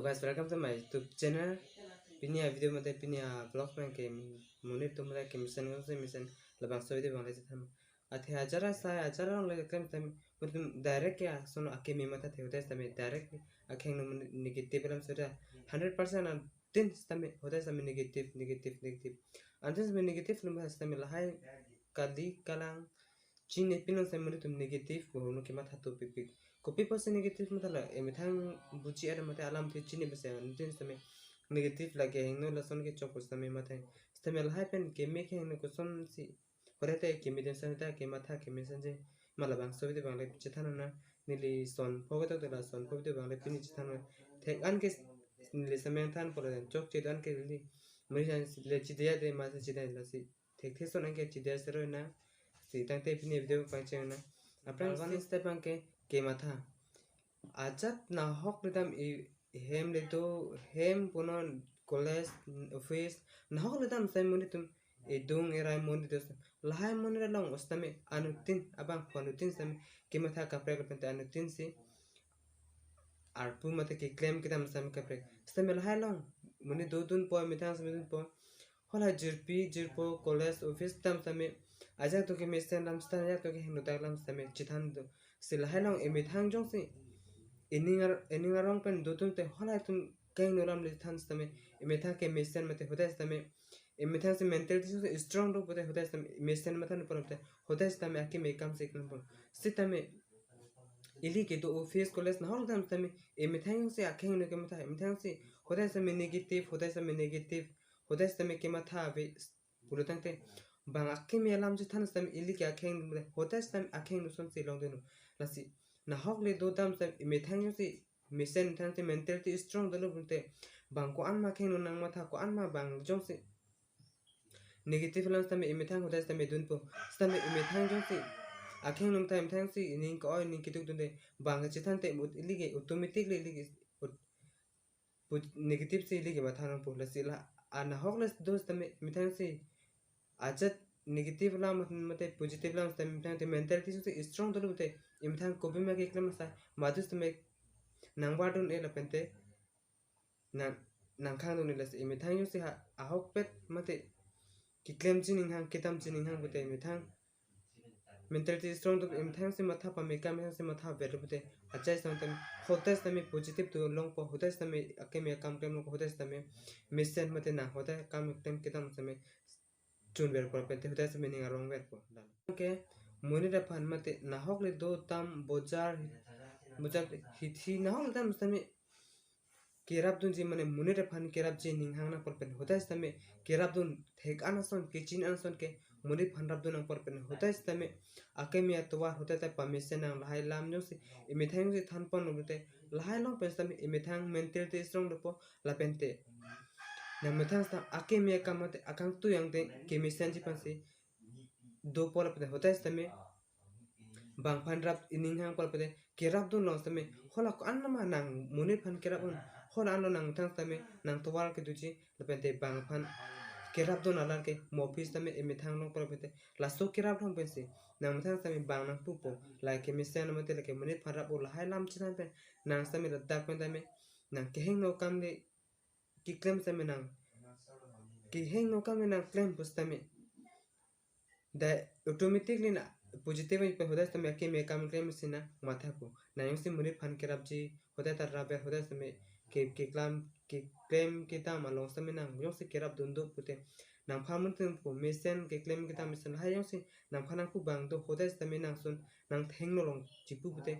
guys, welcome to my YouTube channel. Pinya video mate pinya vlog में के मुने तुम रे के mission labang so video bang लेते हम अथे आचारा सा आचारा लोग लगे कम तम मतलब डायरेक्ट क्या सुनो आके मी मत थे होता है तमे डायरेक्ट आके नो नेगेटिव बलम सोचा 100% अन दिन तमे होता है तमे नेगेटिव अंतस में नेगेटिव लम है तमे लहाय कदी कलांग चीन पिनो से मुने तुम नेगेटिव को नो के मत तो pick Kopi pasti negatif matala emitang buci ada mata alam tu cini besar nanti sami negatif lagi hingno lason ke cokos sami mata sami lahai pen kemi ke hingno koson si korete kemi den sanita ke mata kemi sanje malabang sobi de bangle cithana na nili son pogoto de la son pogoto bangle pini cithana tek an ke nili sami than pore chok chidan ke nili merisan le chidia de masa chidan la si tek the son ke chidia sero na si tang te pini video pancheng na apran one step anke ke matha ajat na hok lidam hem leto hem punon college office na hok lidam sai monitum edung erai monitus lahai monira long ostame anutin abang panutin sam ke matha kapre kapente anutin si arpu mate ke claim kitam sam kapre stame lahai long moni do dun po mitang sam dun po hola jirpo college office tam same ajak to ke mesen lam sta ya to ke hnutak lam same chithan do silahai long emithang jong si eningarong pen dotun te hola tum kain noram le than same emithang ke mesen mate hoda same emithang se mentality so strong do bote hoda same mesen mathan porte hoda same ake me kam se kan por sitame ili ke do office college na hol dam same emithang se ake no ke matha emithang se hoda same negative hoda same ke matha ave purutang te bang ake me alam je than same ili ke ake hoda same ake no son se long de no lasi na hok le do dam sa emithang si mesen thang te mentality strong dalo bunte bang ko an ma khen no nang matha ko an ma bang jong si negative lang sa me emithang hoda sa me dun po sa me emithang jong si akheng num time thang si ning ko ning kituk dun de bang chi than te mut ilige automatically ilige negative si ilige matha nang po lasi la an hok le do sa me emithang si ajat negative lam mate positive lam sa emithang te mentality so strong dalo bunte emithang kopi ma ke klam sa madus me nang badun e lapente nang khang dun le emithang yo si ahok pet mate ki claim jining hang kitam jining hang bute emithang mentality strong to emithang se matha pa me kam se matha beru bute achai samtam hotas tame positive to long po hotas tame ake me kam kam hotas tame mission mate na hota kam tem kitam same chun ber por pete hotas me ning arong ber po ke moni ra phan mate na hok le do tam bojar hithi na hok dam same kerap dun ji mane moni ra phan kerap ji ning hang na por pen hotas tame kerap dun thek anason ke chin anason ke moni phan rap dun por pen hotas tame ake me atwa hotas ta permission nang lahai lam jo si emithang ji than pon bute lahai long pen tame emithang mentality strong do po la pente na mithang sta ake me kamate akang tu yang de ke mission ji pan si do por pen hotas tame bang phan rap ining hang por pen kerap dun long tame hola ko an ma nang moni phan kerap un hola an nang thang tame nang towal ke duji la pente bang phan kerap dun alar ke mofis tame emithang long por pen la so kerap long pen si nang thang tame bang nang pupo like ke mission mate la ke moni phan rap ul hai lam chan pen nang tame la dak pen tame nang ke heng no kam de ki claim tame nang ki heng no kam nang claim pus tame da automatically na positive pe hoda tame ke me kam claim sina matha ko na yung si moni phan kerap ji hoda tar rabe hoda tame ke claim ke ta malong tame nang yung si kerap dun do pute nang phamun tum po mission ke claim ke ta mission hai yung si nang phanang ku bang do hoda tame nang sun nang theng no long chipu pute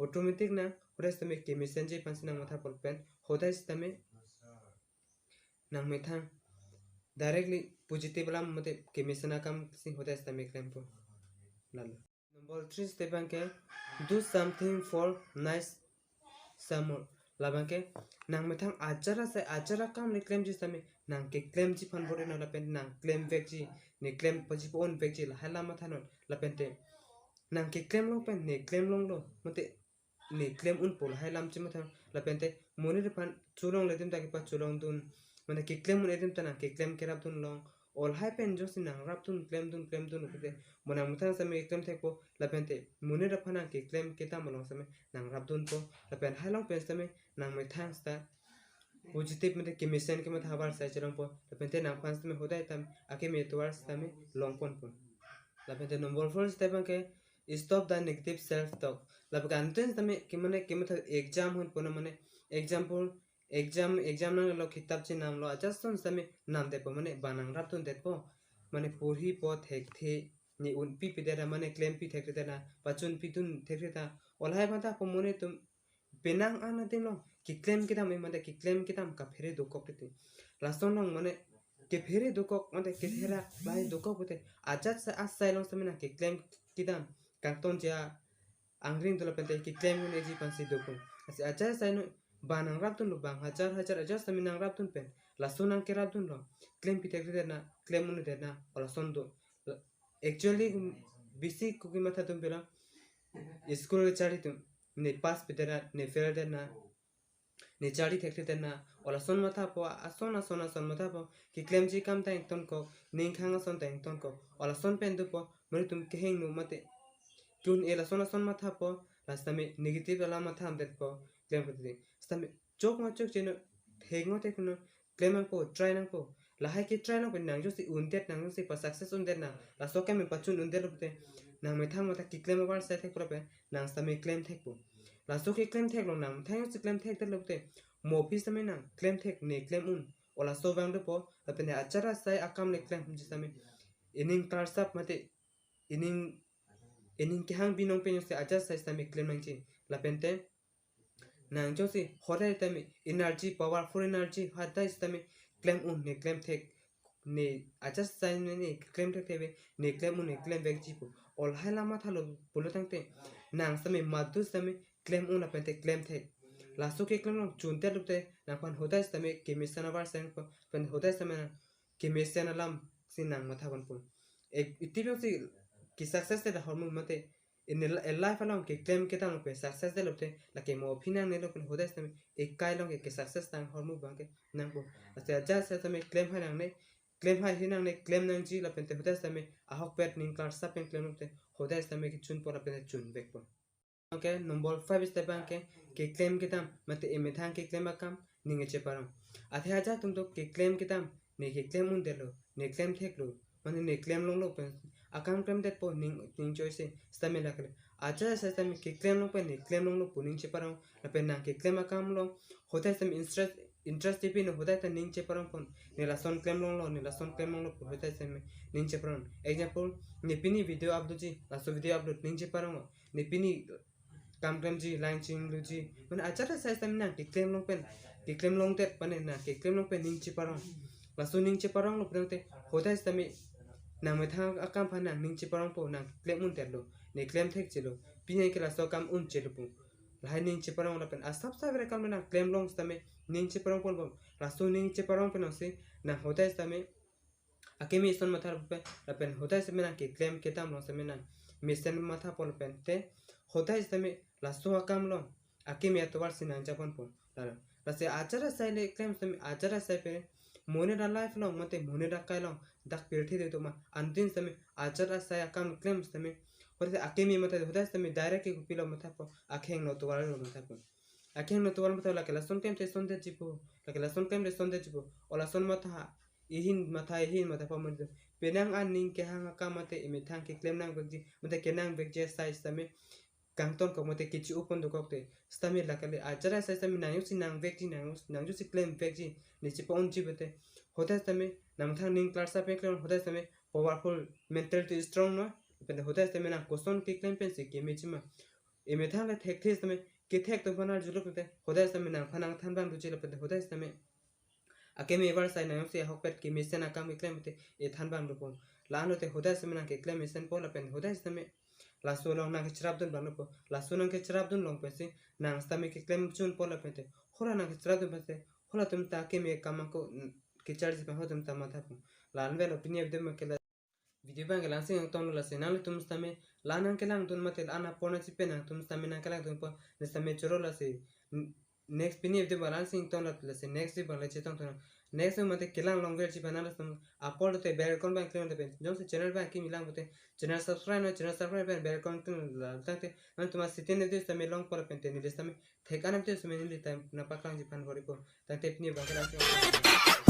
automatic na hoda tame ke mission ji pan sinang matha por pen hoda tame nang methang directly positive lam mate ke mission akam si hoda tame claim po lalo number 3 step ke do something for nice samor labang ke nang methang achara kam le claim ji tame nang ke claim ji phan bore no la pen nang claim vek ji ne claim paji on vek ji la hala ma thanon la pen te nang ke claim long pen ne claim long lo mate ne claim un pol hai lam chi ma thang la pen te moni re phan chulong le dim ta ke pa chulong dun mane ke claim un edim ta na ke claim kerap dun long all hai pen jo sin nang rap dun claim dun pute mona muthang same claim the ko la pen te moni re phana ke claim ke ta malong same nang rap dun po la pen hai long pen same nang me thang sta positive mate kimisen ke matha bar sai chirang po lapente nang fans me hodai tam akemi towards tami long pon pon lapente number 4 step ke stop the negative self talk lap ganten tami kimane kimatha exam hon pon mane exam nang lo kitab chi nam lo ajaston tami nam de po mane banang rap tun de po mane purhi po thek the ni un pi pi dera mane claim pi thek te na pachun pi tun thek ta olhai mata po mone tum penang ana tim lo ki claim kita me mate ki claim kita ka phere dokok te laston long mane ke phere dokok mate ke phera bai dokok te ajat sa asai long samena ki claim kita kanton ja angring to pente ki claim ne ji pansi dokon asi ajat sai no banang rap tun lo bang hajar ajat saminang rap tun pen laston ang ke rap tun lo claim pi te na claim mun de na laston do actually bisi kuki matha tum pela school chari tum ne pass pitera ne fail de na ne chari thekte de na ola son matha po ason matha po ki claim ji kam ta ton ko ning khanga son ta ton ko ola son pen du po mari tum ke heng nu mate tun ela son matha po rasta me negative ala matha am det po claim ko de stame chok ma chok cheno theng te kuno claim po try nang po la hai ki try nang po nang jo si undet nang jo si pa success undet na la so ke me pachun undet te nang me thang mata ki claim war sa thek prope nang stame claim thek po la so ke claim thek lo nang thang si claim thek te te mo pi stame nang claim thek ne claim un ola so bang de po la pe ne achara sai akam ne claim ji stame ining cars up mate ining ke hang binong pe se aja sai stame claim nang chi la pente nang jo si hodai tami energy powerful energy hadai stame claim un ne claim thek ne adjust sign ne claim thek tebe ne claim un ne claim back ji po ol hala ma thalo pulo tangte nang stame madu stame claim un apente claim thek la so ke claim chunte lupte na pan hodai stame ke misana bar sen ko pen hodai stame ke misana lam sin nang ma thaban po ek itibyo si ki success te hormone mate in el life along que claim que tan que success de lopte la que mo opina ne lo que joda este e kai long que success tan hormone banque nang po hasta ya se también claim han ne claim ha hinang ne claim nang ji la pente joda este ahok pet ning car sa pen claim lopte joda este que chun por la pente chun vek po okay number 5 step banque que claim que tam mate e methan que claim akam ning che param athe aja tum to que claim que tam ne que claim un de lo ne claim thek lo mane ne claim long lo pen akam claim det po ning choice stame la kale acha sa stame ke claim long pen ne claim long lo puning che parang la pen na ke claim akam lo hota stame interest tipi no hota ta ning che parang pon ne la son claim long lo ne la son claim long lo hota stame ning che parang example ne pini video upload ji la so video upload ning che parang ne pini kam claim ji line ching lu ji mane acha sa stame na ke claim long pen ke claim long te pane na ke claim long pen ning che parang la so ning che parang lo prang te hota stame nang me thang akam phana ning chi parang po nang claim un terlo ne claim thek chilo pinya ke la so kam un chilo po lai ning chi parang la pen asap sa vere kam nang claim long stame ning chi parang po la so ning chi parang pe no se na hota stame akemi son mathar pe la pen hota stame na ke claim ke tam long stame na misen matha pol pen te hota stame la so akam long akemi atwar sinang japon po la se achara sai le claim stame achara sai pe mone da life long mate mone da kai long dak pirthi de to ma antin stame achara sai akam claim stame por akemi mate hota stame direct ke pilo matha po akheng no to wala no matha po akheng no to wala matha la ke la son kem te son de chipo la ke la son kem de son de chipo ola son matha ihin matha pa mo penang an ning ke hang akam mate imi thang ke claim nang bji mate ke nang bek je sai stame kangton ko mate kichi upon do kokte stame la kale ajara sai stame nang yusi nang bek ji nang yusi claim bek ji ni chi pon ji bete hota stame nang thang ning class sa pe claim hota stame powerful mentality strong no pende hota stame na koson ke claim pen se ke mechima e me thang la thek the stame ke thek to banar julo pete hota stame nang phanang than bang du chi la pende hota stame akemi ever sai nang yusi ahok pet ke mesen akam ke claim te e than bang do pon la no te hota stame na ke claim mesen po la pen hota stame la so long na ke chrap dun bang po la so nang ke chrap dun long pe se nang stame ke claim chun po la pete hora na ke chrap dun pe hola tum ta ke me kama ko ke charge pe hotum ta matha po la an velo pinia video me ke la video bang la sing ton la senal tum stame la nang ke lang tun mate ana pona chi pe nang tum stame nang ke lang tum po ne stame choro la se next pini the balancing ton la se next di balance ton ton next mate kelang longer chi banana sum upload te bell con bank te pen jom se channel bank ki milang bote channel subscribe pen bell con la tate nan tuma sitin de te me long por pen te ni de tame thekan te sumen ni time na pakang ji pan gori ko tate pini bakara